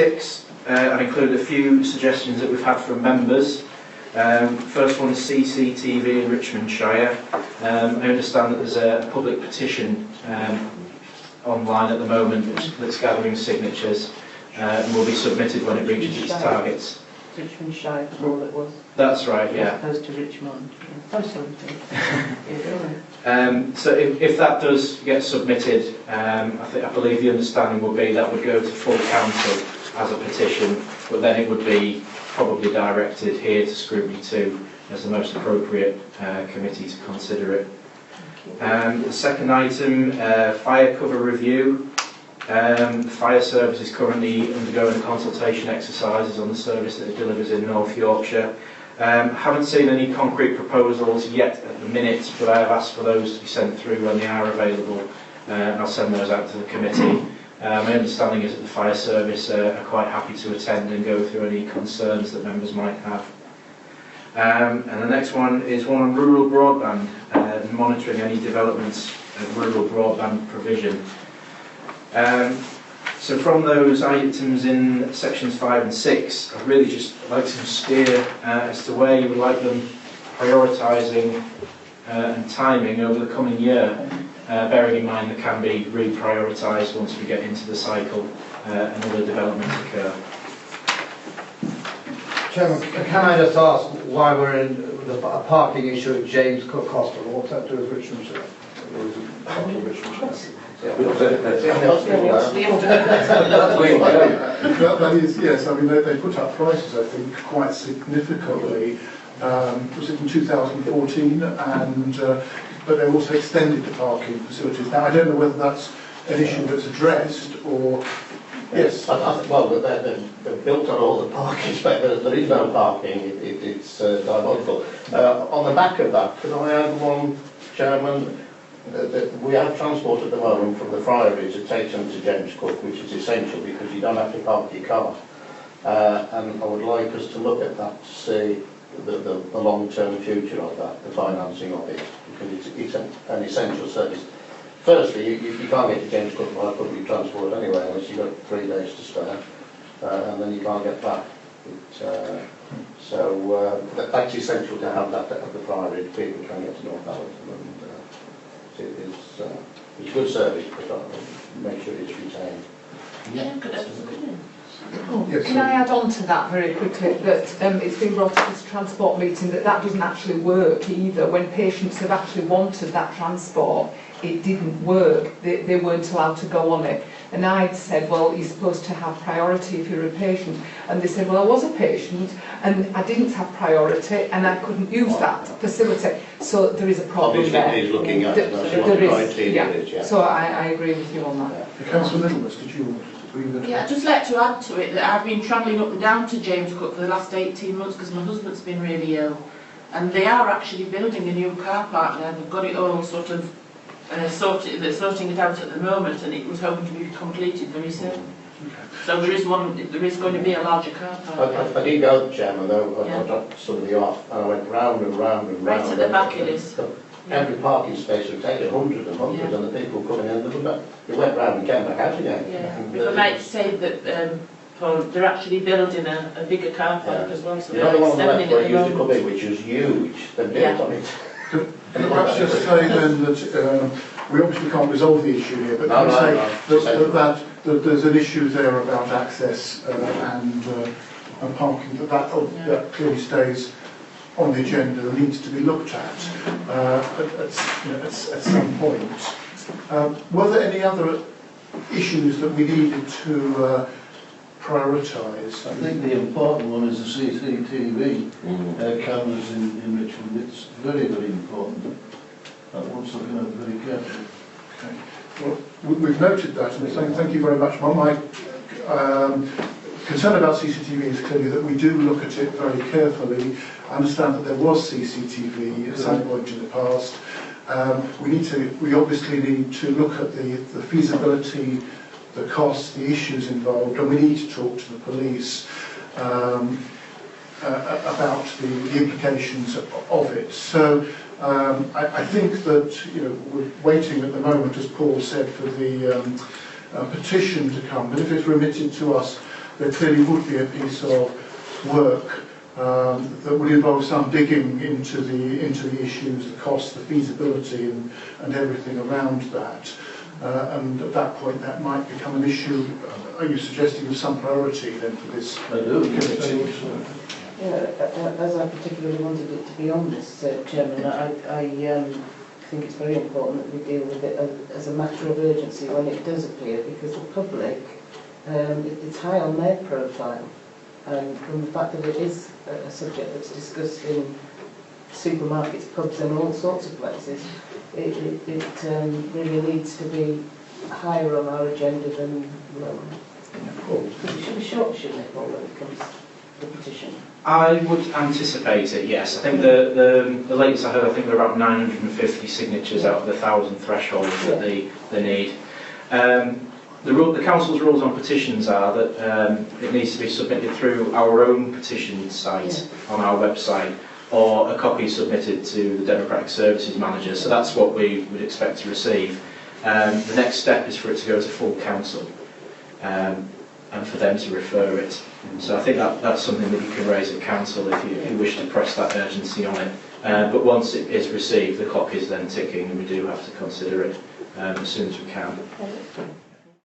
6, I've included a few suggestions that we've had from members. First one is CCTV in Richmond Shire. I understand that there's a public petition online at the moment that's gathering signatures and will be submitted when it reaches its targets. Richmond Shire was all it was. That's right, yeah. As opposed to Richmond. Oh, sorry. So if that does get submitted, I believe the understanding will be that would go to full council as a petition, but then it would be probably directed here to scrutiny 2 as the most appropriate committee to consider it. The second item, fire cover review. The fire service is currently undergoing consultation exercises on the service that it delivers in North Yorkshire. Haven't seen any concrete proposals yet at the minute, but I have asked for those to be sent through when they are available, and I'll send those out to the committee. My understanding is that the fire service are quite happy to attend and go through any concerns that members might have. And the next one is one on rural broadband, monitoring any developments of rural broadband provision. So from those items in sections 5 and 6, I'd really just like to steer as to where you would like them prioritising and timing over the coming year, bearing in mind they can be reprioritised once we get into the cycle and other developments occur. Chairman, can I just ask why we're in the parking issue at James Cook Hospital? What's that to do with Richmond Shire? That is, yes. I mean, they put up prices, I think, quite significantly. Was it in 2014? And but they also extended the parking facilities. Now, I don't know whether that's an issue that's addressed or. Yes. Well, they've built on all the parking spaces. There is no parking. It's diabolical. On the back of that, can I add one, Chairman? We have transport at the moment from the Friary to take them to James Cook, which is essential because you don't have to park your car. And I would like us to look at that to see the long-term future of that, the financing of it, because it's an essential service. Firstly, you can't get to James Cook by public transport anyway, unless you've got 3 days to spare, and then you can't get back. So that's essential to have that at the Friary. People can get to Northampton. It's a good service, but make sure it's retained. Yeah, good. Yes, Can I add on to that very quickly that it's been brought up at this transport meeting that doesn't actually work either. When patients have actually wanted that transport, it didn't work. They weren't allowed to go on it. And I'd said, well, you're supposed to have priority if you're a patient. And they said, well, I was a patient and I didn't have priority and I couldn't use that facility. So there is a problem Obviously, there. he's looking at it. That's what the criteria is, yeah. So I agree with you on that. Councillor Middlemas, did you want to? Yeah, I'd just like to add to it that I've been travelling up and down to James Cook for the last 18 months because my husband's been really ill. And they are actually building a new car park there. They've got it all sort of they're sorting it out at the moment, and it was hoping to be completed very soon. So there is going to be a larger car park. I did go, Chairman, though. Yeah. I dropped somebody off, and I went round and round and round. Right at the back it is. Every parking space would take 100 and 100, Yeah. and the people coming in, they went round and came back out again. Yeah. I might say that they're actually building a bigger car park as well, so The other they're one on the left extending where it it at used the to come moment. in, which was huge, they built Yeah. on it. Can I perhaps just say then that we obviously can't resolve the issue here, but can we say that there's an issue there about access and parking, that clearly stays on the agenda and needs to be looked at at some point. Were there any other issues that we needed to prioritise? I think the important one is the CCTV cameras in Richmond. It's very, very important. That one's looking at very carefully. Okay. Well, we've noted that, and saying thank you very much. My concern about CCTV is clearly that we do look at it very carefully. I understand that there was CCTV at some point in the past. We obviously need to look at the feasibility, the costs, the issues involved, and we need to talk to the police about the implications of it. So I think that we're waiting at the moment, as Paul said, for the petition to come. But if it's remitted to us there clearly would be a piece of work that would involve some digging into the issues, the cost, the feasibility, and everything around that. And at that point, that might become an issue. Are you suggesting of some priority then for this I do. committee? Yeah, as I particularly wanted it to be on this, Chairman, I think it's very important that we deal with it as a matter of urgency when it does appear, because the public, it's high on their profile. And from the fact that it is a subject that's discussed in supermarkets, pubs and all sorts of places, it really needs to be higher on our agenda than lower. Because it should be short, shouldn't it, when it comes to the petition? I would anticipate it, yes. I think the latest I heard, I think there are about 950 signatures out of the 1,000 threshold that they need. The Council's rules on petitions are that it needs to be submitted through our own petition site on our website, or a copy submitted to the Democratic Services Manager. So that's what we would expect to receive. The next step is for it to go to full council and for them to refer it. So I think that's something that you can raise at council if you wish to press that urgency on it. But once it is received, the clock is then ticking, and we do have to consider it as soon as we can.